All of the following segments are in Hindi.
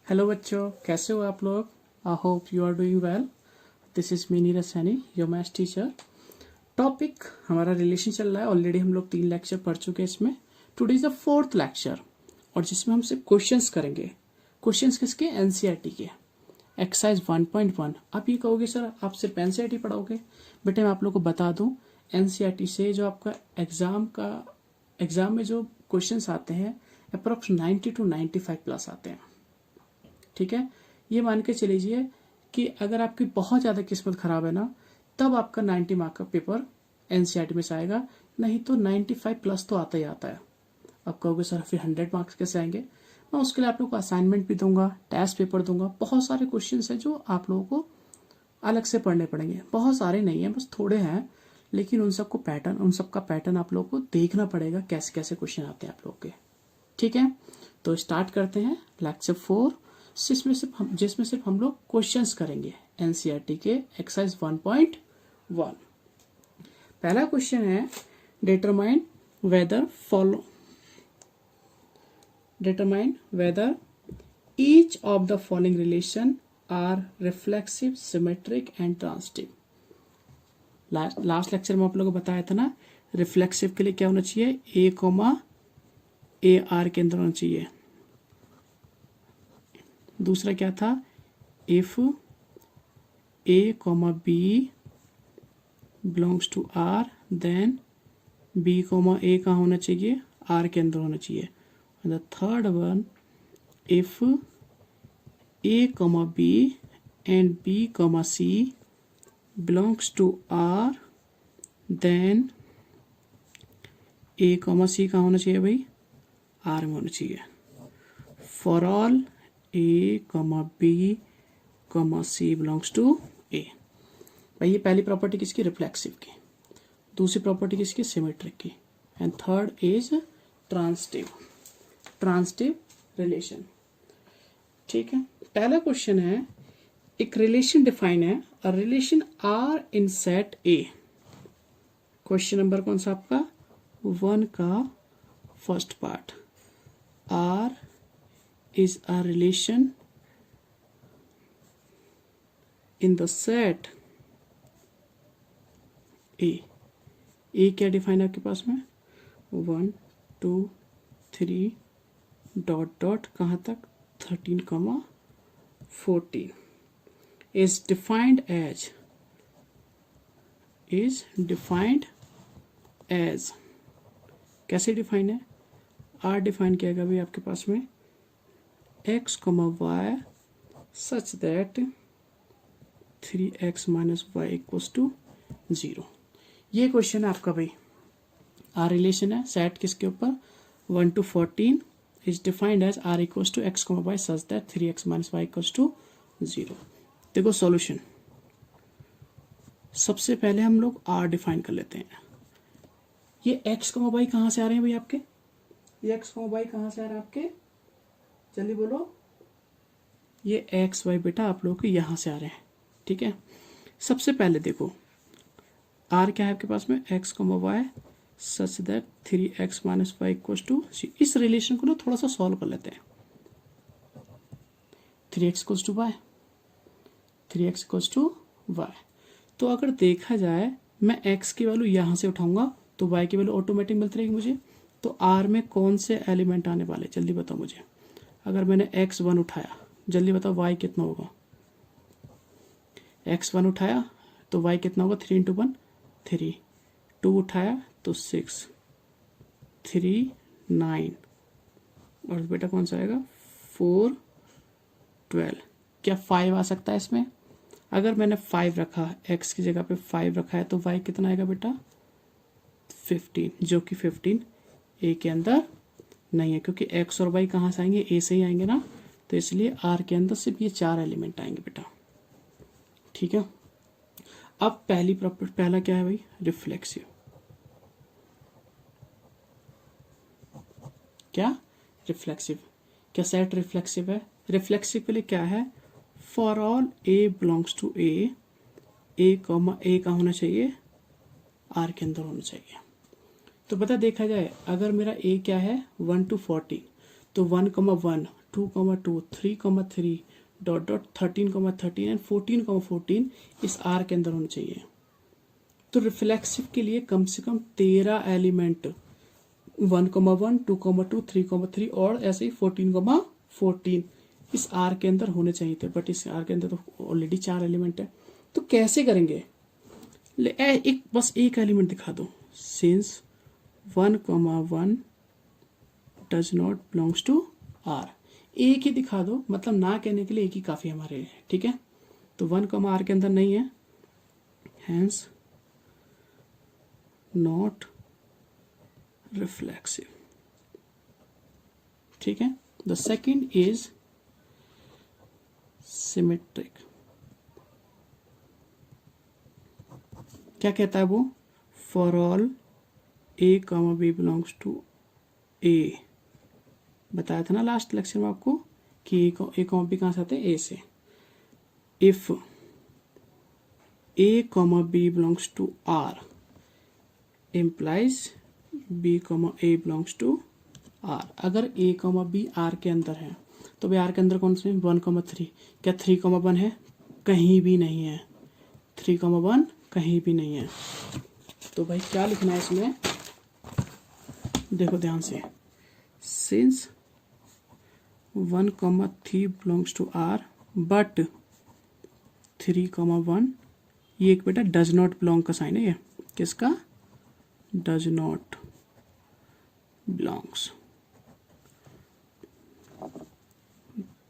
हेलो बच्चों, कैसे हो आप लोग। I hope you are doing well. This is me Neeraj Saini, your maths teacher. Topic हमारा रिलेशन चल रहा है। ऑलरेडी हम लोग 3 लेक्चर पढ़ चुके हैं इसमें। Today is the 4th lecture और जिसमें हम सिर्फ क्वेश्चंस करेंगे। क्वेश्चंस किसके? एनसीईआरटी के। एक्सरसाइज 1.1। आप ये कहोगे सर आप सिर्फ एनसीईआरटी पढ़ाओगे। बेटे मैं आप लोग को बता दूं, एनसीईआरटी से जो आपका एग्जाम में जो क्वेश्चंस आते हैं अप्रोक्स 90 to 95 प्लस आते हैं। ठीक है, ये मान के चलीजिए कि अगर आपकी बहुत ज़्यादा किस्मत खराब है ना, तब आपका 90 मार्क का पेपर एनसीईआरटी में से आएगा, नहीं तो 95 प्लस तो आता ही आता है। अब कहोगे सर फिर 100 मार्क्स कैसे आएंगे। मैं उसके लिए आप लोगों को असाइनमेंट भी दूंगा, टेस्ट पेपर दूंगा। बहुत सारे क्वेश्चन हैं जो आप लोगों को अलग से पढ़ने पड़ेंगे। बहुत सारे नहीं है, बस थोड़े हैं, लेकिन उन सबका पैटर्न आप लोगों को देखना पड़ेगा, कैसे कैसे क्वेश्चन आते हैं आप लोग के। ठीक है, तो स्टार्ट करते हैं लेक्चर 4, जिसमें सिर्फ हम लोग क्वेश्चंस करेंगे एनसीईआरटी के एक्सरसाइज 1.1। पहला क्वेश्चन है determine whether each of the following relation are reflexive, symmetric and transitive. Last lecture में आप लोगों को बताया था ना, रिफ्लेक्सिव के लिए क्या होना चाहिए, A, के अंदर होना चाहिए। दूसरा क्या था, if A, B belongs to R then B, A कहाँ होना चाहिए, R के अंदर होना चाहिए। The third one, if A, B and B, C belongs to R then A, C कहाँ होना चाहिए भाई, R में होना चाहिए। For all A, B, C belongs to A। भाई ये पहली प्रॉपर्टी किसकी, रिफ्लेक्सिव की। दूसरी प्रॉपर्टी किसकी, सिमेट्रिक की। And third is transitive relation. ठीक है, पहला क्वेश्चन है, एक रिलेशन डिफाइन है, a relation R in set A. Question number कौन सा आपका, 1 का first part. R is a relation in the set A। A क्या डिफाइन है आपके पास में, 1 2 3 डॉट डॉट कहाँ तक, 13, 14 is defined as कैसे डिफाइन है, R डिफाइन किया गया भाई आपके पास में x, y such that 3x minus y equals to 0। ये क्वेश्चन है आपका भाई। R रिलेशन है सेट किसके ऊपर, 1 to 14 is defined as R equals to x, y such that 3x minus y equals to 0। देखो सॉल्यूशन, सबसे पहले हम लोग R डिफाइन कर लेते हैं। ये x, y कहाँ से आ रहे हैं भाई आपके, ये x, y कहाँ से आ रहा है आपके, जल्दी बोलो। ये x, y बेटा आप लोगों के यहाँ से आ रहे हैं। ठीक है, सबसे पहले देखो R क्या है आपके पास में, x, y such that 3x minus y equals to c। इस रिलेशन को ना थोड़ा सा सॉल्व कर लेते हैं। 3x equals to y, 3x equals to y। तो अगर देखा जाए मैं x की वैल्यू यहाँ से उठाऊंगा तो y की वैल्यू ऑटोमेटिक मिलती रहेगी मुझे। तो R में कौन से एलिमेंट आने वाले, जल्दी बताओ मुझे। अगर मैंने x1 उठाया, जल्दी बताओ y कितना होगा, x1 उठाया तो y कितना होगा, 3 into 1 3, 2 उठाया तो 6, 3 9 और बेटा कौन सा आएगा 4 12। क्या 5 आ सकता है इसमें, अगर मैंने 5 रखा, x की जगह पे 5 रखा है तो y कितना आएगा बेटा 15, जो कि 15 a के अंदर नहीं है, क्योंकि x और y कहाँ से आएंगे, a से ही आएंगे ना, तो इसलिए R के अंदर सिर्फ ये 4 एलिमेंट आएंगे बेटा। ठीक है, अब पहला क्या है भाई, रिफ्लेक्सिव। क्या रिफ्लेक्सिव, क्या सेट रिफ्लेक्सिव है। रिफ्लेक्सिव के लिए क्या है, for all A belongs to A का होना चाहिए R के अंदर होना चाहिए। तो बता देखा जाए अगर मेरा A क्या है 1 to 40 तो 1, 1 2,2, 3,3 डॉट डॉट 13,13 एंड 14,14 इस आर के अंदर होने चाहिए। तो रिफ्लेक्सिव के लिए कम से कम 13 एलिमेंट 1,1, 2,2, 3,3 और ऐसे ही 14,14 इस आर के अंदर होने चाहिए थे, बट इस आर के अंदर तो ऑलरेडी 4 एलिमेंट है। तो कैसे करेंगे? बस एक एलिमेंट दिखा दो। Since 1,1 does not belongs to R, एक ही दिखा दो, मतलब ना कहने के लिए एक ही काफी हमारे लिए, ठीक है। तो 1, आर के अंदर नहीं है, हैंस नॉट रिफ्लेक्सिव, ठीक है। The second is symmetric. क्या कहता है वो? For all A comma B belongs to A. बताया था ना लास्ट लेक्चर में आपको कि ए कॉमा बी कहाँ से आते हैं? ए से। If A comma B belongs to R implies B comma A belongs to R. अगर ए कॉमा बी आर के अंदर है तो भाई आर के अंदर कौन से? 1,3। क्या 3,1 है? कहीं भी नहीं है। 3,1 कहीं भी नहीं है। तो भाई क्या लिखना है इसमें? देखो ध्यान से। Since 1,3 belongs to R but 3,1, ये एक बेटा डज नॉट बिलोंग का साइन है। ये किसका? Does not belongs.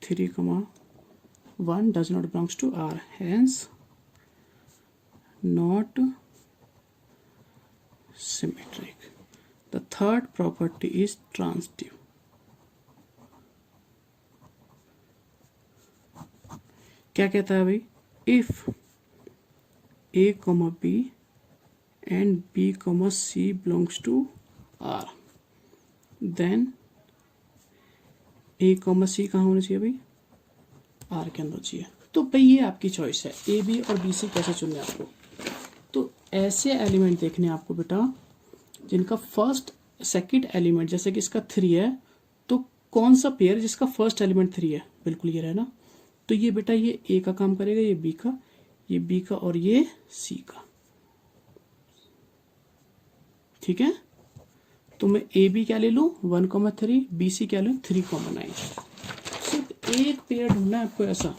3,1 does not belongs to R, hence not symmetric. The third property is transitive. क्या कहता है भाई? If A, B and B, C belongs to R, then A, C कहाँ होना चाहिए भाई? आर के अंदर चाहिए। तो भाई ये आपकी चॉइस है, ए बी और बी सी कैसे चुनने आपको। तो ऐसे एलिमेंट देखने आपको बेटा जिनका फर्स्ट सेकंड एलिमेंट, जैसे कि इसका 3 है, तो कौन सा पेयर जिसका फर्स्ट एलिमेंट 3 है? बिल्कुल ये रहे ना। तो ये बेटा ये ए का काम करेगा, ये बी का, ये बी का और ये सी का, ठीक है। तो मैं ए बी क्या ले लूँ? 1,3, बी सी क्या लूँ? 3,9। सिर्फ एक पेयर ढूंढना है आपको, ऐसा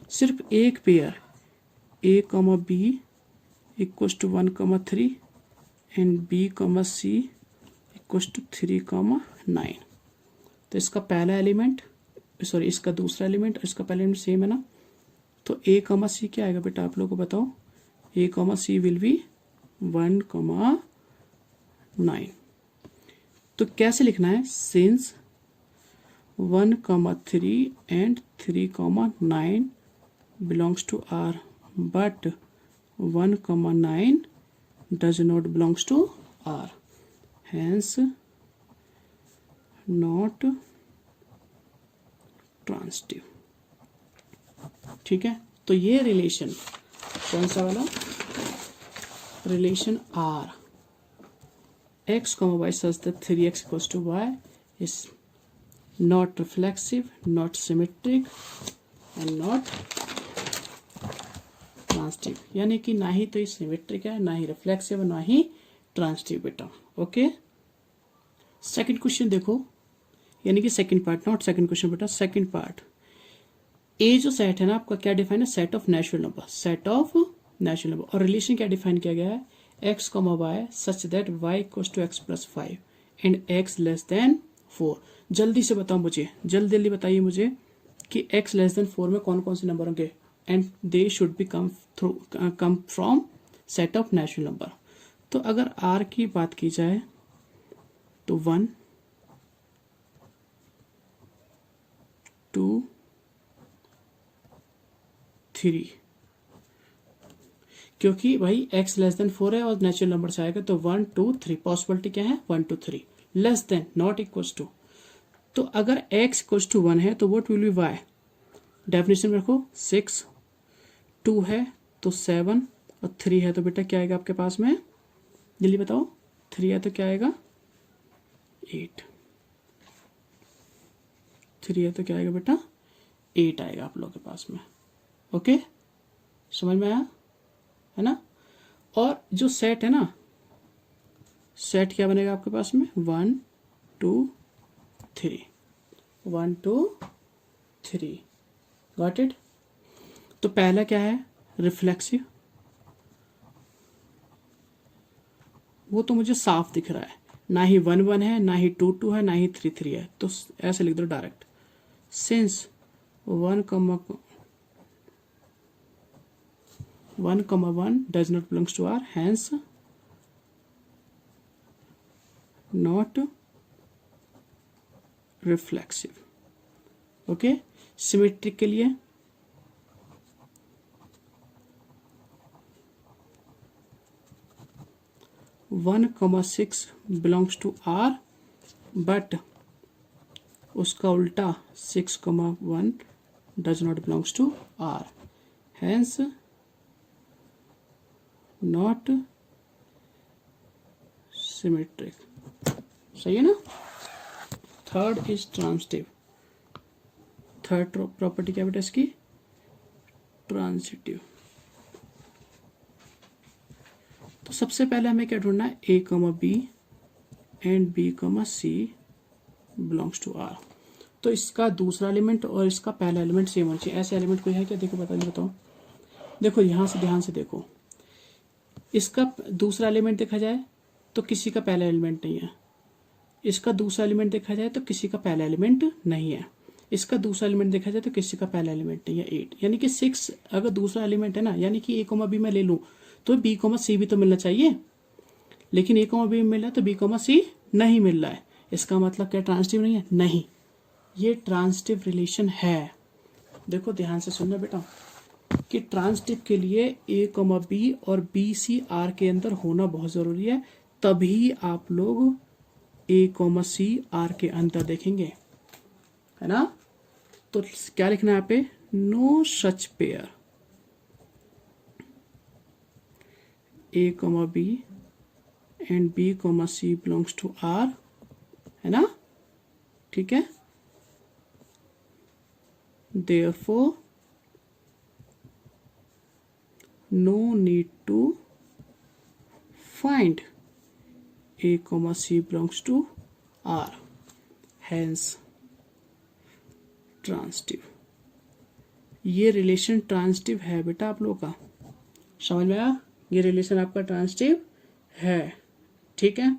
सिर्फ एक pair A comma B equal to 1,3 and B comma C equal to 3,9। तो इसका पहला एलिमेंट, सॉरी इसका दूसरा एलिमेंट और इसका पहला एलिमेंट सेम है ना। तो ए कॉमा सी क्या आएगा बेटा? आप लोगों को बताओ। ए कॉमा सी विल बी 1,9। तो कैसे लिखना है? Since 1,3 and 3,9 belongs to R but 1,9 does not belongs to R, hence not transitive, ठीक है। तो ये रिलेशन कौन सा वाला? Relation R x, y such that 3x equals to y is not reflexive, not symmetric and not transitive, यानी कि ना ही तो ये सिमेट्रिक है, ना ही रिफ्लेक्सिव, ना ही ट्रांसिटिव बेटा। ओके, सेकंड क्वेश्चन देखो, यानी कि second part, not second question बेटा, सेकंड पार्ट। ए जो सेट है ना आपका, क्या डिफाइन है? Set of natural number, set of natural number. और रिलेशन क्या डिफाइन किया गया है? x, y such that y equals to x plus 5 and x less than 4। जल्दी से बताओ मुझे, जल्दी बताइए मुझे कि x लेस देन 4 में कौन कौन से नंबर होंगे? And they should be come from set of natural number. तो अगर r की बात की जाए तो 1, 2, 3, क्योंकि भाई x लेस देन 4 है और नेचुरल नंबर से आएगा तो 1, 2, 3। पॉसिबिलिटी क्या है? 1, 2, 3। Less than, not equals to. तो अगर x इक्वल्स टू 1 है तो what will be y? Definition में रखो 6, 2 है तो 7 और 3 है तो बेटा क्या आएगा आपके पास में? जल्दी बताओ। 3 है तो क्या आएगा? 8। 3 है तो क्या आएगा बेटा 8 आएगा आप लोगों के पास में। ओके, समझ में आया है ना। और जो सेट है ना, सेट क्या बनेगा आपके पास में 1 2 3, 1 2 3, गॉट इट। तो पहला क्या है रिफ्लेक्सिव, वो तो मुझे साफ दिख रहा है, ना ही 1 1 है, ना ही 2 2 है, ना ही 3 3 है, तो ऐसे लिख दो direct, since 1 1 does not belongs to R, hence not reflexive. Okay, symmetric के लिए 1,6 belongs to R, but उसका उल्टा 6,1 does not belongs to R, hence not symmetric. सही है ना। Third is transitive, third property क्या बेटा इसकी ट्रांसिटिव। तो सबसे पहले हमें क्या ढूंढना है A, B and B, C belongs to R। तो इसका दूसरा एलिमेंट और इसका पहला एलिमेंट सेम होना चाहिए। ऐसे एलिमेंट कोई है क्या, देखो बताओ। देखो यहां से ध्यान से देखो, इसका दूसरा एलिमेंट देखा जाए तो किसी का पहला एलिमेंट नहीं है, इसका दूसरा एलिमेंट देखा जाए तो किसी का पहला एलिमेंट नहीं है, इसका दूसरा एलिमेंट देखा जाए तो किसी का पहला एलिमेंट नहीं है 8, यानी कि 6 अगर दूसरा एलिमेंट है ना, यानी कि A, B मैं ले लूं तो B, C भी तो मिलना चाहिए, लेकिन A, B मिल रहा है तो B, C नहीं मिल रहा है। इसका मतलब क्या ट्रांसिटिव नहीं है? नहीं, ये ट्रांसिटिव रिलेशन है। देखो ध्यान से सुनना बेटा कि ट्रांसिटिव के लिए A, B और B, C R के अंदर होना बहुत जरूरी है, तभी आप लोग A, C R के अंदर देखेंगे, है ना। तो क्या लिखना है यहाँ पे, no such pair A, B and B, C belongs to R, है ना, ठीक है। Therefore no need to find A, C belongs to R, hence transitive. ये रिलेशन ट्रांसिटिव है बेटा आप लोगों का, समझ में आया, ये रिलेशन आपका ट्रांसिटिव है, ठीक है।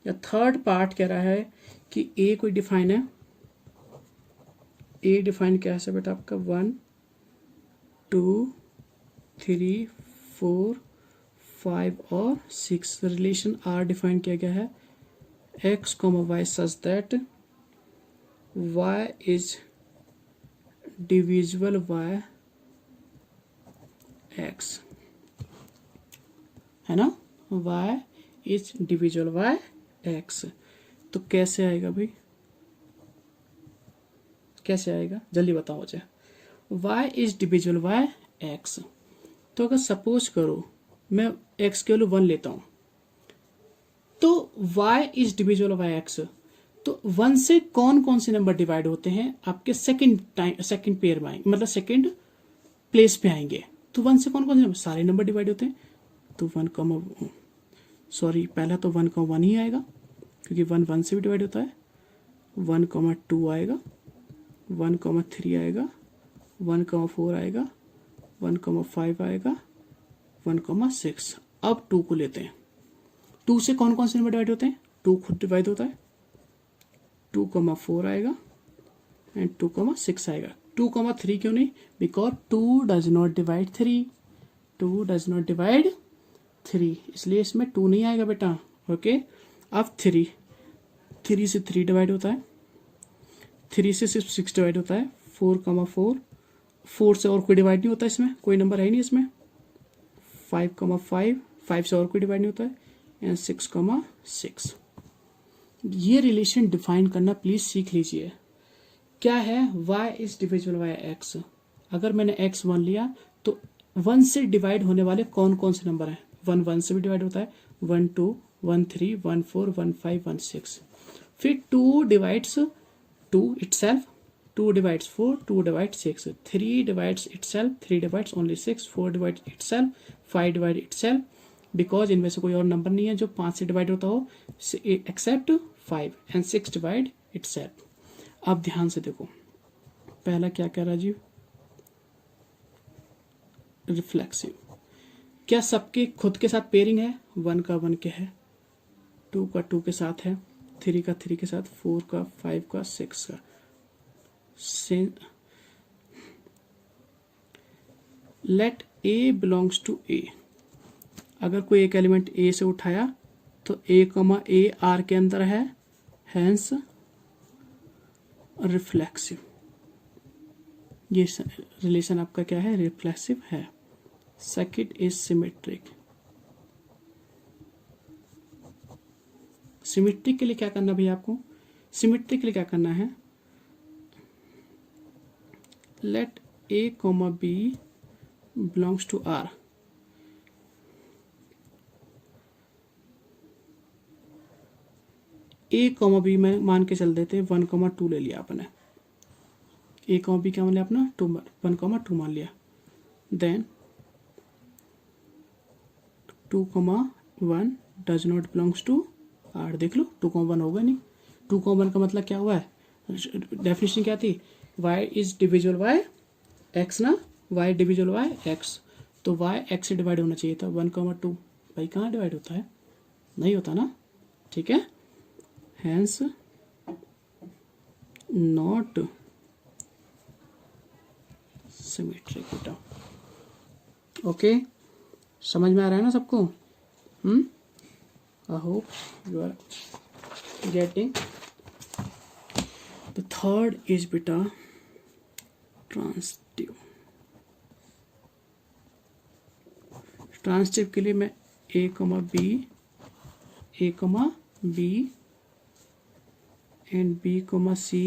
या थर्ड पार्ट कह रहा है कि A कोई डिफाइन है, A डिफाइन क्या है बेटा आपका 1 2 3 4 5 और 6। रिलेशन R डिफाइन किया गया है x, y such that y is divisible by x, है ना, y is divisible by x। तो कैसे आएगा भाई, कैसे आएगा जल्दी बताओ मुझे। y is divisible by x, तो अगर सपोज करो मैं x के वैल्यू 1 लेता हूं तो y is divisible by x, तो 1 से कौन कौन से नंबर डिवाइड होते हैं आपके सेकंड पेयर में आएंगे, मतलब सेकंड प्लेस पे आएंगे। तो 1 से कौन कौन से नंबर, सारे नंबर डिवाइड होते हैं। तो पहला तो 1,1 ही आएगा क्योंकि 1 1 से भी डिवाइड होता है, 1,2 आएगा, 1,3 आएगा, 1,4 आएगा, 1,5 आएगा, 1,6। अब 2 को लेते हैं, 2 से कौन कौन से नंबर डिवाइड होते हैं, 2 खुद डिवाइड होता है, 2,4 आएगा एंड 2,6 आएगा। 2,3 क्यों नहीं, because 2 does not divide 3, 2 does not divide 3, इसलिए इसमें 2 नहीं आएगा बेटा। ओके, अब 3 से 3 डिवाइड होता है, 3 से सिर्फ 6 डिवाइड होता है, 4,4, 4 से और कोई डिवाइड नहीं होता, इसमें कोई नंबर है ही नहीं इसमें, 5,5, 5 से और कोई डिवाइड नहीं होता है, एंड 6,6। ये रिलेशन डिफाइन करना प्लीज सीख लीजिए। क्या है, y is divisible bye x। अगर मैंने x 1 लिया तो 1 से डिवाइड होने वाले कौन कौन से नंबर हैं, 1 1 से भी डिवाइड होता है, 1 2 1 3 1 4 1 5 1 6। फिर 2 divides 2 itself, 2 divides 4, 2 divides 6, 3 divides itself, 3 divides only 6, 4 divides itself, 5 divides itself, because इनमें से कोई और नंबर नहीं है जो 5 से डिवाइड होता हो एक्सेप्ट 5 एंड 6 डिवाइड इटसेल्फ। अब ध्यान से देखो, पहला क्या कह राजीव, रिफ्लेक्सिव। क्या सबके खुद के साथ पेयरिंग है? 1 का 1 के है, 2 का 2 के साथ है, 3 का 3 के साथ, 4 का 5 का 6 का। लेट ए बिलोंग्स टू ए। अगर कोई एक एलिमेंट ए से उठाया तो ए कमा ए आर के अंदर है, हैंस रिफ्लेक्सिव। ये रिलेशन आपका क्या है? रिफ्लेक्सिव है। Second is symmetric. सिमेट्रिक के लिए क्या करना भैया आपको? सिमेट्रिक के लिए क्या करना है? Let A comma B belongs to R. A comma B में मान के चल देते 1,2 ले लिया आपने। ए कॉमा बी क्या मान लिया अपना? 1,2 मान लिया। Then 2,1 does not belongs to R. देख लो 2,1 होगा नहीं। 2,1 का मतलब क्या हुआ है? डेफिनेशन क्या थी? y is divisible bye x ना, y डिविजिबल बाय x, तो y x से डिवाइड होना चाहिए था। 1,2 भाई कहाँ डिवाइड होता है? नहीं होता ना, ठीक है। हैंस नॉट सिमेट्रिक बेटा। ओके, समझ में आ रहा है ना सबको? I hope you are getting. The third is बेटा ट्रांसिटिव। ट्रांसिटिव के लिए मैं ए कमा बी एंड बी कमा सी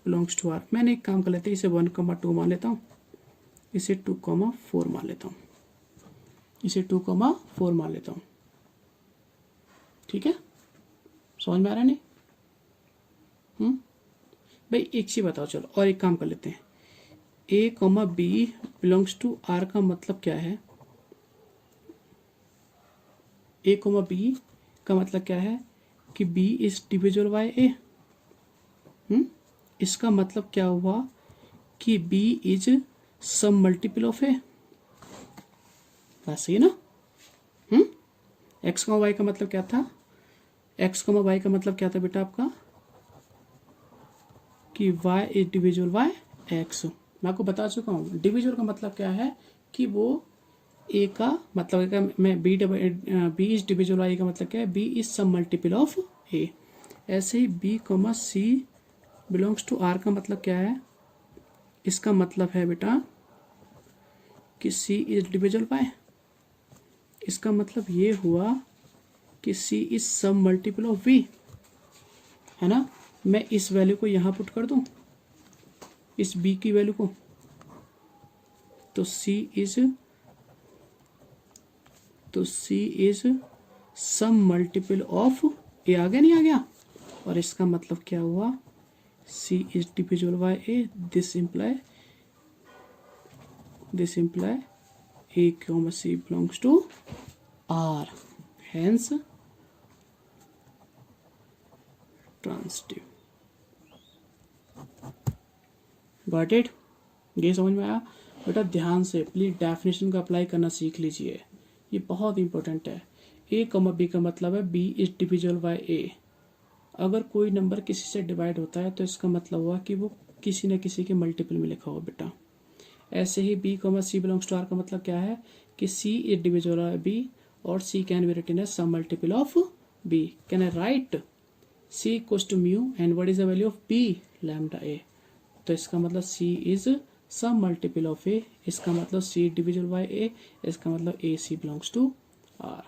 बिलोंग्स टू आर। मैंने एक काम कर लेते हैं, इसे 1,2 मान लेता हूँ, इसे 2,4 मान लेता हूँ, इसे 2,4 मान लेता हूँ। ठीक है, समझ में आ रहा है नहीं? भाई एक चीज बताओ, चलो और एक काम कर लेते हैं। A comma B belongs to R का मतलब क्या है? ए कॉमा बी का मतलब क्या है कि B is divisible by A. इसका मतलब क्या हुआ कि B is some multiple of A. बात सही है ना? एक्स कॉमा वाई का मतलब क्या था? एक्स कॉमा वाई का मतलब क्या था बेटा आपका? कि y is divisible bye x। मैं आपको बता चुका हूँ डिविजिबल का मतलब क्या है कि वो a का मतलब है, मैं b is divisible by a का मतलब क्या है? b is some multiple of a। ऐसे ही b comma c belongs to r का मतलब क्या है? इसका मतलब है बेटा कि c इज डिविजिबल बाय, इसका मतलब ये हुआ कि c is some multiple of v, है ना। मैं इस वैल्यू को यहां पुट कर दूं, इस b की वैल्यू को, तो c is some multiple of a। आ गया नहीं आ गया? और इसका मतलब क्या हुआ? c is divisible by a। This imply a comma c belongs to r, hence transitive. Got it? ये समझ में आया बेटा? ध्यान से प्लीज डेफिनेशन को अप्लाई करना सीख लीजिए, ये बहुत इंपॉर्टेंट है। ए कॉमा बी का मतलब है बी इज डिविजिबल बाय ए। अगर कोई नंबर किसी से डिवाइड होता है तो इसका मतलब हुआ कि वो किसी न किसी के मल्टीपल में लिखा हुआ बेटा। ऐसे ही B comma C belongs to R का मतलब क्या है कि C is divisible by B और C can be written as some multiple of B. Can I write c equals to mu and what is the value of b? lambda a। तो इसका मतलब c is some multiple of a, इसका मतलब c divisible by a, इसका मतलब a c belongs to r।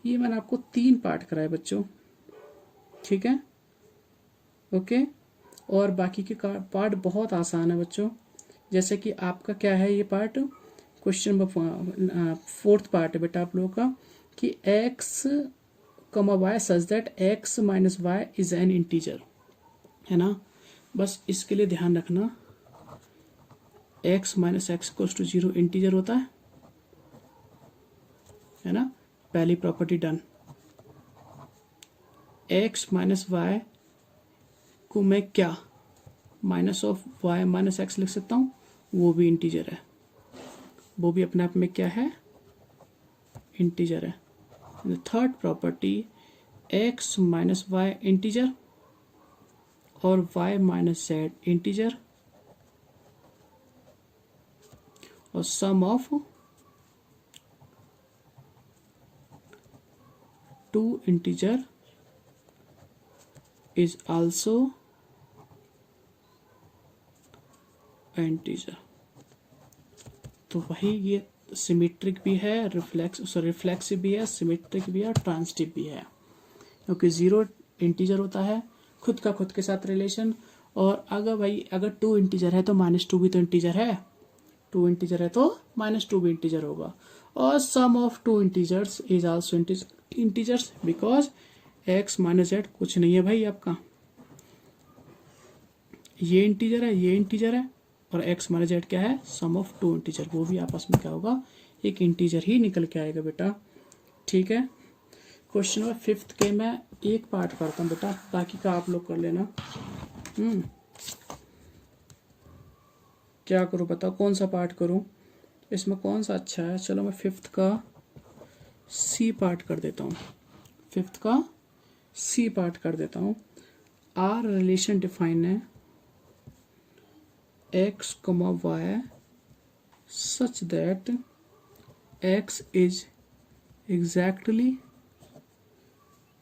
ये मैंने आपको 3 पार्ट कराए बच्चों, ठीक है? ओके, और बाकी के पार्ट बहुत आसान है बच्चों। जैसे कि आपका क्या है ये part, question number 4th part है बेटा आप लोगों का कि x comma Y such that x minus Y is an integer, है ना। बस इसके लिए ध्यान रखना x minus X equals to 0 integer होता है ना। पहली property done. x minus Y को मैं क्या minus of Y minus X लिख सकता हूँ, वो भी इंटीजर है, वो भी अपने आप में क्या है, इंटीजर है। Third property x minus Y integer और y माइनस जेड इंटीजर और sum of two integer is also integer. तो वही ये सिमेट्रिक भी है, रिफ्लेक्सिव भी है, सिमेट्रिक भी है और ट्रांसिटिव भी है, क्योंकि 0 इंटीजर होता है, खुद का खुद के साथ रिलेशन। और अगर 2 इंटीजर है तो -2 भी तो इंटीजर है, 2 इंटीजर है तो -2 भी इंटीजर होगा। और sum of 2 integers is also integers because x minus Z कुछ नहीं है भाई आपका, ये इंटीजर है, ये इंटीजर है, और x माइनस जेड क्या है, सम ऑफ 2 इंटीजर, वो भी आपस में क्या होगा, एक इंटीजर ही निकल के आएगा बेटा। ठीक है। क्वेश्चन नंबर 5 के मैं एक पार्ट करता हूँ बेटा, बाकी का आप लोग कर लेना। क्या करूँ बताओ, कौन सा पार्ट करूँ, इसमें कौन सा अच्छा है। चलो मैं 5 का सी पार्ट कर देता हूँ, 5 का सी पार्ट कर देता हूँ। आर रिलेशन डिफाइन है x, y such that x is exactly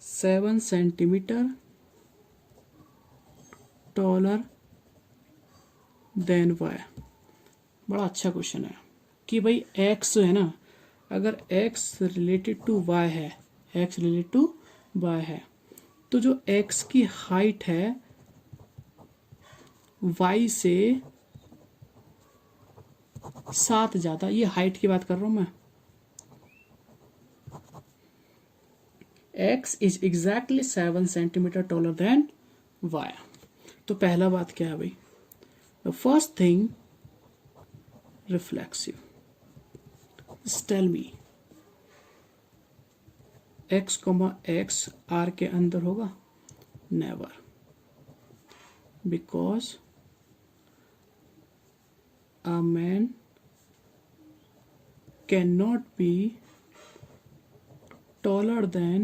7 centimeter taller than y। बड़ा अच्छा क्वेश्चन है कि भाई x जो है ना, अगर x रिलेटेड टू y है, x रिलेटेड टू y है, तो जो x की हाइट है y से 7 ज्यादा, ये हाइट की बात कर रहा हूं मैं, x is exactly 7 centimetre taller than y। तो पहला बात क्या है भाई, the first thing reflexive. Tell me x, x r के अंदर होगा, never, because a man cannot be taller than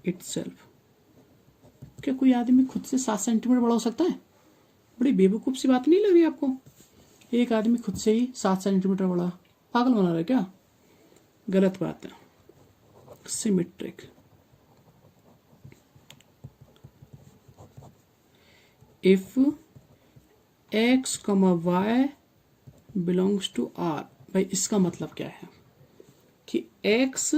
itself। क्या कोई आदमी खुद से 7 सेंटीमीटर बड़ा हो सकता है? बड़ी बेवकूफ सी बात नहीं लग रही आपको? एक आदमी खुद से ही 7 सेंटीमीटर बड़ा, पागल बना रहा है क्या? गलत बात है। Symmetric, if x, y belongs to r। भाई इसका मतलब क्या है कि x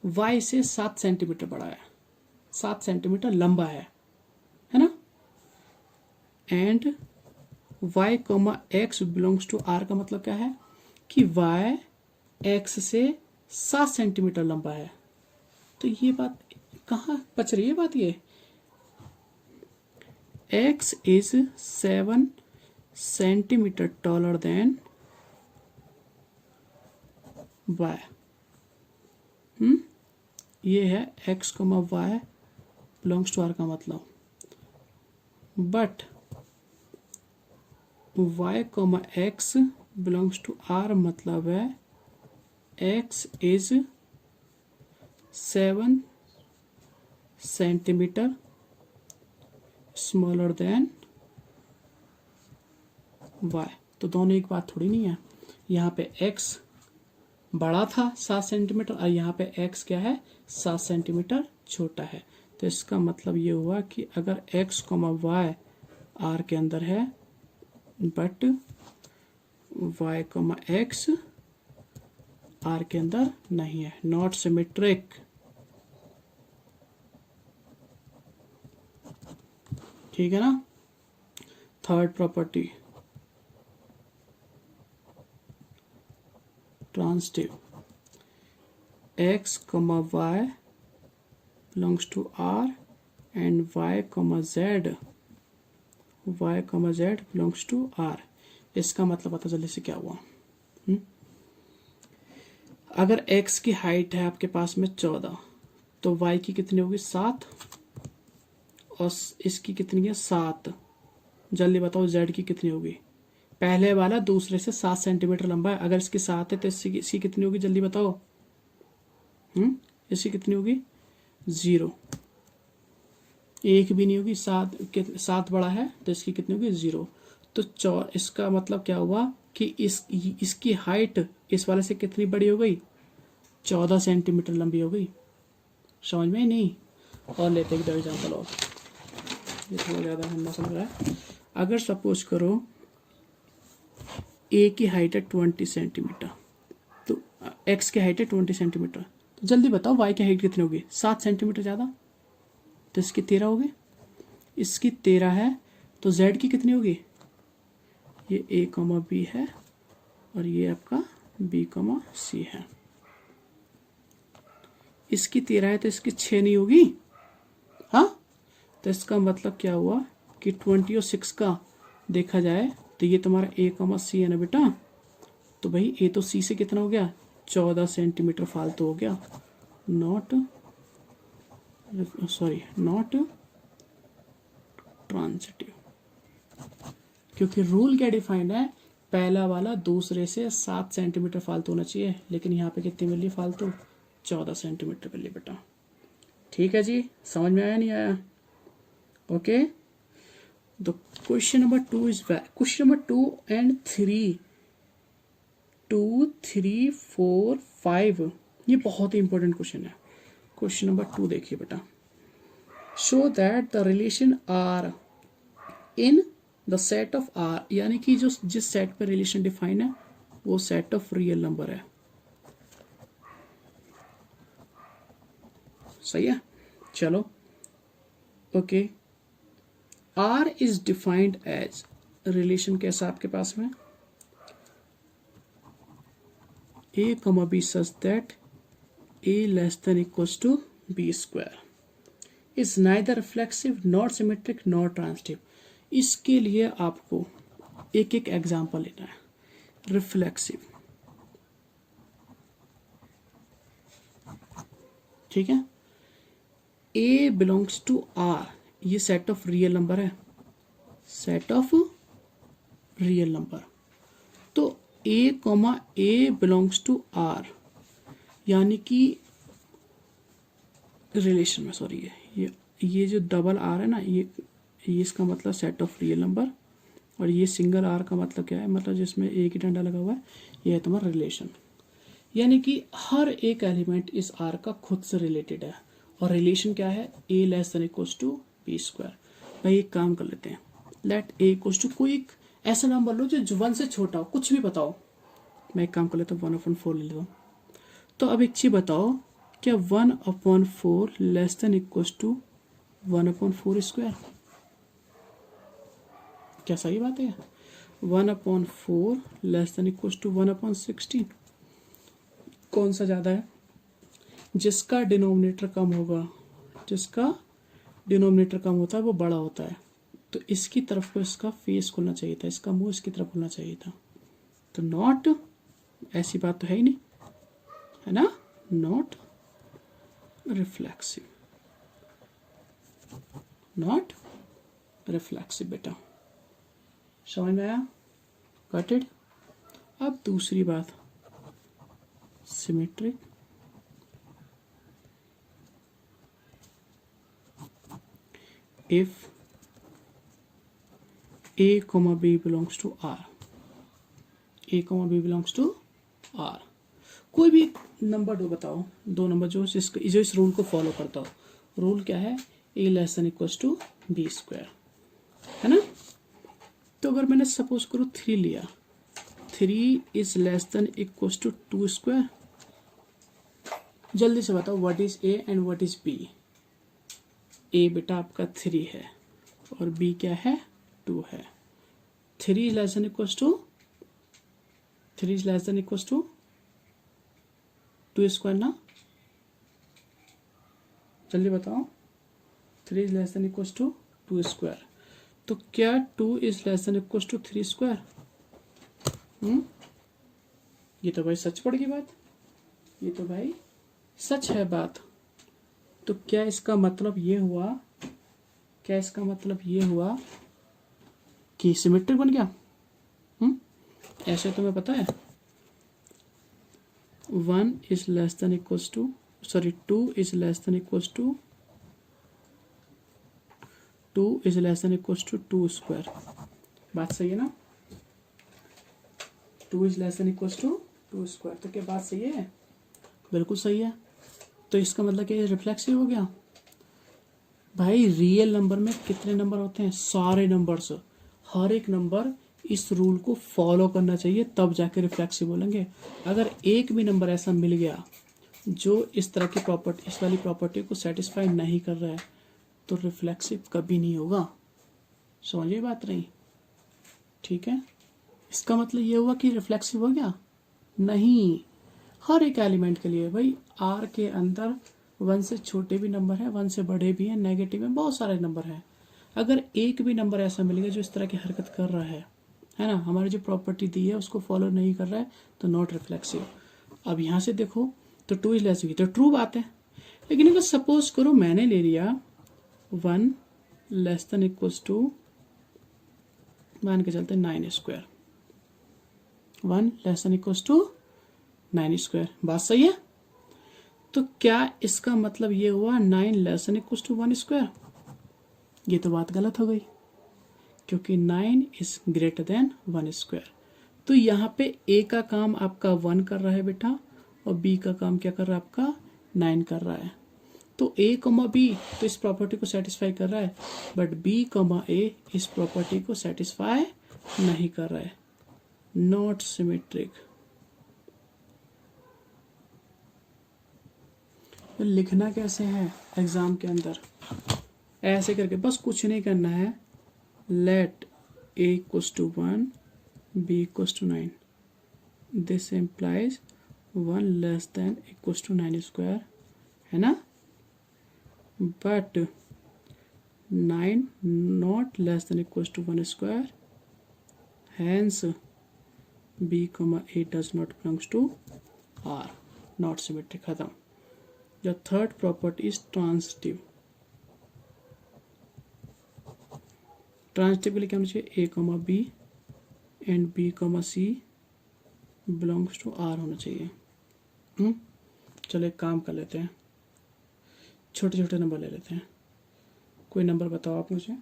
y से 7 सेंटीमीटर बड़ा है, 7 सेंटीमीटर लंबा है ना, and y, x belongs to r का मतलब क्या है कि y x से 7 सेंटीमीटर लंबा है। तो ये बात कहाँ बच रही है बात, ये x is 7 centimetre taller than y। ये है x, y belongs to r का मतलब, but y, x belongs to r मतलब है x is 7 centimetre smaller than y। तो दोनों एक बात थोड़ी नहीं है, यहाँ पे x बड़ा था 7 सेंटीमीटर और यहाँ पे x क्या है, 7 सेंटीमीटर छोटा है। तो इसका मतलब ये हुआ कि अगर x, y r के अंदर है, बट y, x r के अंदर नहीं है, नॉट सिमेट्रिक। ठीक है ना। Third property transitive, x comma y belongs to R and y comma z belongs to R। इसका मतलब पता जल्दी से क्या हुआ। अगर x की हाइट है आपके पास में 14, तो y की कितनी होगी 7 और इसकी कितनी है 7। जल्दी बताओ z की कितनी होगी। पहले वाला दूसरे से 7 सेंटीमीटर लंबा है, अगर इसकी 7 है तो इसकी कितनी होगी जल्दी बताओ। इसकी कितनी होगी 0, एक भी नहीं होगी। 7 बड़ा है तो इसकी कितनी होगी 0। तो इसका मतलब क्या हुआ कि इसकी हाइट इस वाले से कितनी बड़ी हो गई 14 सेंटीमीटर लंबी हो गई। समझ में नहीं। और लेते एक एग्जाम्पल और, ये थोड़ा ज़्यादा हम समझ रहा है। अगर सपोज करो ए की हाइट है 20 सेंटीमीटर, तो एक्स की हाइट है 20 सेंटीमीटर, तो जल्दी बताओ वाई की हाइट कितनी होगी 7 सेंटीमीटर ज़्यादा, तो इसकी 13 होगी। इसकी 13 है तो जेड की कितनी होगी, ये ए कॉमा बी है और ये आपका बी कॉमा सी है। इसकी 13 है तो इसकी 6 नहीं होगी। हाँ, तो इसका मतलब क्या हुआ कि 20 और 6 का देखा जाए तो ये तुम्हारा ए कॉमा सी है ना बेटा, तो भाई ए तो सी से कितना हो गया 14 सेंटीमीटर फालतू हो गया। नॉट ट्रांजिटिव, क्योंकि रूल क्या डिफाइंड है, पहला वाला दूसरे से 7 सेंटीमीटर फालतू होना चाहिए, लेकिन यहाँ पे कितनी मिली फालतू 14 सेंटीमीटर मिली बेटा। ठीक है जी, समझ में आया नहीं आया। Okay, the question number 2 is question number 2 and 3, 2, 3, 4, 5, ये बहुत ही इंपॉर्टेंट क्वेश्चन है। क्वेश्चन नंबर 2 देखिए बेटा, show that the relation R in the set of R, यानी कि जो जिस सेट पे रिलेशन डिफाइन है वो सेट ऑफ रियल नंबर है। सही है, चलो okay. R is defined as, relation कैसा आपके पास में, A comma B such that A less than equals to B square is neither reflexive not symmetric not transitive. इसके लिए आपको एक एक एग्जांपल लेना है। रिफ्लेक्सिव, ठीक है, ए बिलोंग्स टू आर, ये सेट ऑफ रियल नंबर है, सेट ऑफ रियल नंबर। तो A comma A belongs to R, यानी कि रिलेशन में, सॉरी, ये जो डबल आर है ना, ये इसका मतलब सेट ऑफ रियल नंबर, और ये सिंगल आर का मतलब क्या है, मतलब जिसमें एक ही डंडा लगा हुआ है, ये है तुम्हारा रिलेशन। यानी कि हर एक एलिमेंट इस आर का खुद से रिलेटेड है, और रिलेशन क्या है, A less than equals to B square. भाई एक काम कर लेते हैं, लेट ए इक्वल्स टू कोई एक ऐसा नंबर लो जो 1 से छोटा हो, कुछ भी बताओ। मैं एक काम कर लेता हूँ 1/4 ले लेता हूँ। तो अब एक चीज बताओ, क्या 1/4 less than equals to 1/4 square, क्या सही बात है? 1/4 लेस देन इक्वल्स टू 1/16, कौन सा ज्यादा है? जिसका डिनोमिनेटर कम होगा, जिसका डिनोमिनेटर कम होता है वो बड़ा होता है। तो इसकी तरफ को इसका फेस खुलना चाहिए था, इसका मुंह इसकी तरफ खुलना चाहिए था। तो नॉट, ऐसी बात तो है ही नहीं, है ना, नॉट रिफ्लेक्सिव, नॉट रिफ्लेक्सिव बेटा। समझ में आया? Got it? अब दूसरी बात, symmetric, if a comma b belongs to r, a comma b belongs to r, कोई भी नंबर दो बताओ, दो नंबर जो इस रूल को फॉलो करता हो। रूल क्या है, a less than equals to B square, है ना। तो अगर मैंने सपोज करो 3 लिया, 3 is less than equals to 2 square, जल्दी से बताओ what is a and what is b। A बेटा आपका 3 है और बी क्या है 2 है। 3 is less than equals to 2 square ना, जल्दी बताओ। 3 is less than equal to 2 square. तो क्या 2 is less than equal to 3 square? ये तो भाई सच पड़ गई बात, ये तो भाई सच है बात। तो क्या इसका मतलब ये हुआ, क्या इसका मतलब ये हुआ कि सिमेट्रिक बन गया? ऐसे तुम्हें पता है 1 is less than equals to, sorry 2 is less than equals to 2 is less than equals to 2 square. बात सही है ना? 2 is less than equals to 2 square. तो क्या बात सही है? बिल्कुल सही है। तो इसका मतलब क्या, रिफ्लेक्सिव हो गया? भाई रियल नंबर में कितने नंबर होते हैं? सारे नंबर्स। हर एक नंबर इस रूल को फॉलो करना चाहिए, तब जाके रिफ्लेक्सिव बोलेंगे। अगर एक भी नंबर ऐसा मिल गया जो इस तरह की प्रॉपर्टी, इस वाली प्रॉपर्टी को सेटिस्फाई नहीं कर रहा है, तो रिफ्लेक्सिव कभी नहीं होगा। समझिए बात नहीं? ठीक है। इसका मतलब ये हुआ कि रिफ्लेक्सिव हो गया? नहीं, हर एक एलिमेंट के लिए भाई। आर के अंदर 1 से छोटे भी नंबर है, 1 से बड़े भी हैं, नेगेटिव में बहुत सारे नंबर हैं। अगर एक भी नंबर ऐसा मिलेगा जो इस तरह की हरकत कर रहा है ना, हमारी जो प्रॉपर्टी दी है उसको फॉलो नहीं कर रहा है, तो नॉट रिफ्लेक्सिव। अब यहाँ से देखो तो 2 इज लेस, तो ट्रू बात है। लेकिन अगर सपोज करो मैंने ले लिया 1 लेस देन इक्वल्स टू, मान के चलते 9 square, 1 less than equals to 9 square. बात सही है? तो क्या इसका मतलब ये हुआ 9 less than equals to 1 square? ये तो बात गलत हो गई, क्योंकि 9 इज ग्रेटर देन 1 स्क्वायर। तो यहाँ पे ए का काम आपका 1 कर रहा है बेटा, और बी का काम क्या कर रहा है आपका 9 कर रहा है। तो ए कॉमा बी तो इस प्रॉपर्टी को सेटिस्फाई कर रहा है, बट बी कॉमा ए इस प्रॉपर्टी को सेटिस्फाई नहीं कर रहा है। Not symmetric. लिखना कैसे है एग्जाम के अंदर? ऐसे करके, बस कुछ नहीं करना है। Let A equals to 1, B equals to 9, this implies 1 less than equals to 9 square, है ना? But 9 not less than equals to 1 square, hence B comma A does not belongs to R. Not symmetric, खत्म। The third property is transitive. Transitive के लिए क्या होना चाहिए? A comma B and B comma C belongs to R होना चाहिए। चलो एक काम कर लेते हैं, छोटे छोटे नंबर ले लेते हैं। कोई नंबर बताओ आप मुझे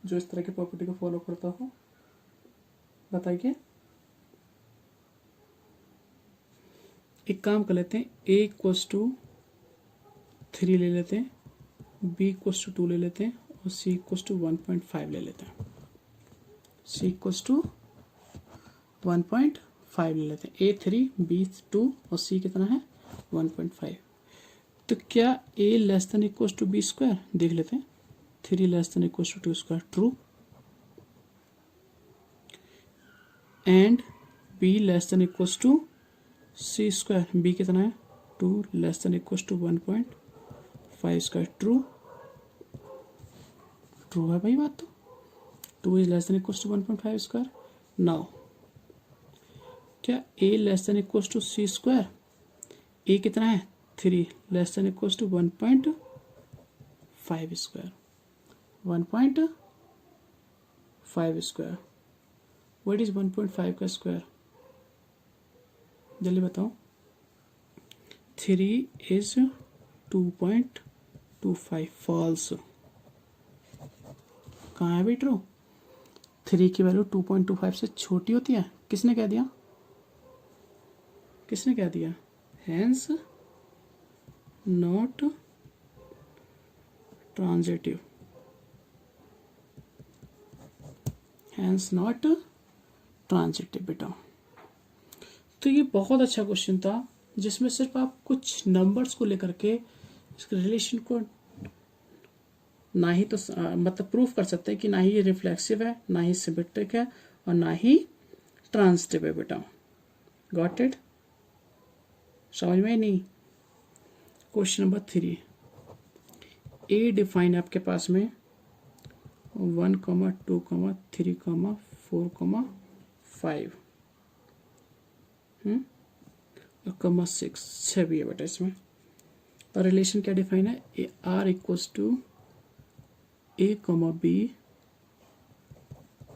जो इस तरह की प्रॉपर्टी को फॉलो करता हो, बताइए। एक काम कर लेते हैं, ए इक्वल्स टू 3 ले लेते हैं, बी इक्वल्स टू 2 ले लेते हैं, और सी इक्वल्स टू 1.5 ले लेते हैं। सी इक्वल्स टू 1.5 ले लेते हैं। ए 3, बी 2 और सी कितना है 1.5। तो क्या A less than equals to B square? देख लेते हैं। 3 less than equals to 2 square, true. And B less than equals to C square, B कितना है 2 less than equals to 1.5 square, true. True है भाई बात। तो 2 is less than equals to 1.5 square. Now क्या A less than equals to C square? A कितना है 3 less than equals to 1.5 square, 1.5 square. What is 1.5 का स्क्वायर? जल्दी बताओ। 3 इज 2.25, फॉल्स। कहाँ है भाई ट्रू? 3 की वैल्यू 2.25 से छोटी होती है। किसने कह दिया? किसने कह दिया? Hence not transitive, hence not transitive बेटा। तो ये बहुत अच्छा क्वेश्चन था, जिसमें सिर्फ आप कुछ नंबर्स को लेकर के इसके रिलेशन को ना ही तो मतलब प्रूफ कर सकते हैं कि ना ही ये रिफ्लेक्सिव है, ना ही सिमेट्रिक है, और ना ही ट्रांजिटिव है बेटा। Got it? समझ में ही नहीं? क्वेश्चन नंबर 3, ए डिफाइन है आपके पास में 1, 2, 3, 4, 5 और कमा 6 भी है बेटा इसमें। और रिलेशन क्या डिफाइन है, R equals to A comma B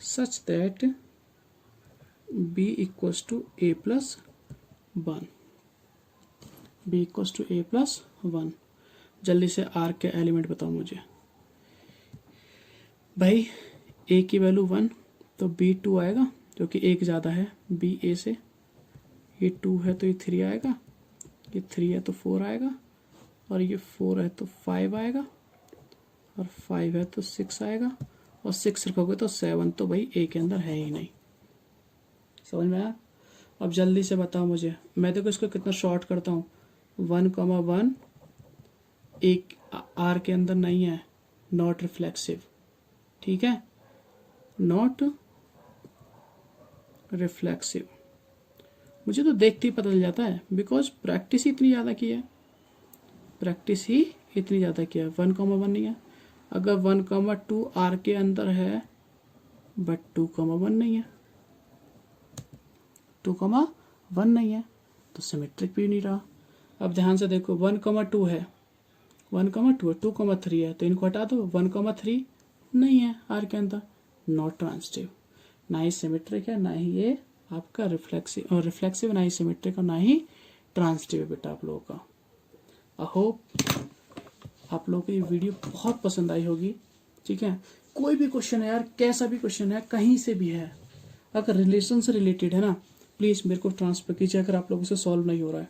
such that B equals to A plus 1, B equals to A plus 1। जल्दी से आर के एलिमेंट बताओ मुझे भाई। ए की वैल्यू 1 तो बी 2 आएगा, जो कि एक ज़्यादा है बी ए से। ये 2 है तो ये 3 आएगा, ये 3 है तो 4 आएगा, और ये 4 है तो 5 आएगा, और 5 है तो 6 आएगा, और 6 रखोगे तो 7 तो भाई ए के अंदर है ही नहीं। समझ में आया? अब जल्दी से बताओ मुझे, मैं देखो इसको कितना शॉर्ट करता हूँ। 1, 1 एक आर के अंदर नहीं है, नॉट रिफ्लेक्सिव, ठीक है, नॉट रिफ्लेक्सिव। मुझे तो देखते ही पता चल जाता है, बिकॉज प्रैक्टिस ही इतनी ज़्यादा की है, प्रैक्टिस ही इतनी ज़्यादा किया है। 1, 1 नहीं है। अगर 1, 2 आर के अंदर है बट 2, 1 नहीं है, 2, 1 नहीं है, तो सिमेट्रिक भी नहीं रहा। अब ध्यान से देखो 1, 2 है, 1, 2 है, 2, 3 है, तो इनको हटा दो। 1, 3 नहीं है आर के अंदर, नॉट ट्रांसिटिव, ना ही सिमेट्रिक है, ना ही ये आपका रिफ्लेक्सिव, और रिफ्लेक्सिव ना ही सिमेट्रिक और ना ही ट्रांसिटिव है बेटा आप लोगों का। आई होप आप लोगों को ये वीडियो बहुत पसंद आई होगी, ठीक है। कोई भी क्वेश्चन है यार, कैसा भी क्वेश्चन है, कहीं से भी है, अगर रिलेशन से रिलेटेड है ना, प्लीज़ मेरे को ट्रांसफर कीजिए। अगर आप लोगों से सॉल्व नहीं हो रहा है,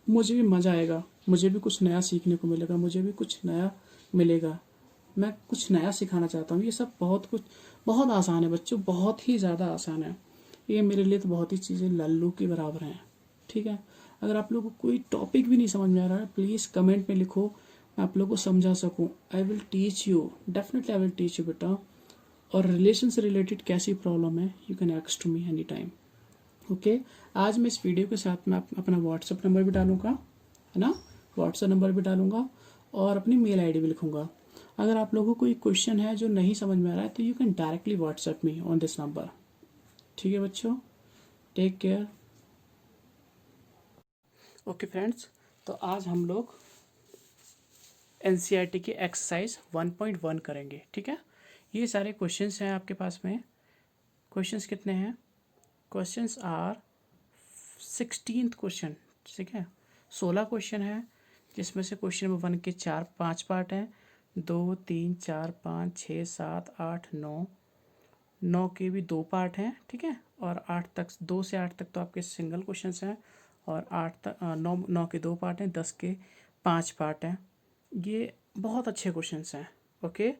मुझे भी मज़ा आएगा, मुझे भी कुछ नया सीखने को मिलेगा, मुझे भी कुछ नया मिलेगा, मैं कुछ नया सिखाना चाहता हूँ। ये सब बहुत आसान है बच्चों, बहुत ही ज़्यादा आसान है। ये मेरे लिए तो बहुत ही चीज़ें लल्लू के बराबर हैं, ठीक है। अगर आप लोगों को कोई टॉपिक भी नहीं समझ में आ रहा है, प्लीज़ कमेंट में लिखो, मैं आप लोगों को समझा सकूं। I will teach you, definitely I will teach you बेटा। और रिलेशन से रिलेटेड कैसी प्रॉब्लम है, you can ask to me any time, okay. आज मैं इस वीडियो के साथ में अपना व्हाट्सएप नंबर भी डालूंगा, है ना, व्हाट्सएप नंबर भी डालूंगा, और अपनी मेल आईडी भी लिखूंगा। अगर आप लोगों को कोई क्वेश्चन है जो नहीं समझ में आ रहा है, तो you can directly WhatsApp me on this number, ठीक है बच्चों। Take care. ओके फ्रेंड्स, तो आज हम लोग एनसीईआरटी की एक्सरसाइज 1.1 करेंगे, ठीक है। ये सारे क्वेश्चंस हैं आपके पास में। क्वेश्चंस कितने हैं? क्वेश्चंस आर 16th क्वेश्चन, ठीक है। 16 क्वेश्चन है, जिसमें से क्वेश्चन नंबर 1 के 5 पार्ट हैं। 2, 3, 4, 5, 6, 7, 8, 9 के भी 2 पार्ट हैं, ठीक है। और 8 तक, 2 से 8 तक तो आपके सिंगल क्वेश्चंस हैं, और 9 के 2 पार्ट हैं, 10 के 5 पार्ट हैं। ये बहुत अच्छे क्वेश्चंस हैं, ओके।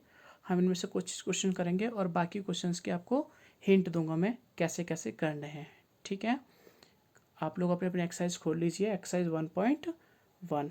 हम इनमें से कुछ क्वेश्चन करेंगे, और बाकी क्वेश्चंस के आपको हिंट दूंगा मैं कैसे कैसे करने हैं, ठीक है। आप लोग अपने एक्सरसाइज खोल लीजिए, एक्सरसाइज 1.1।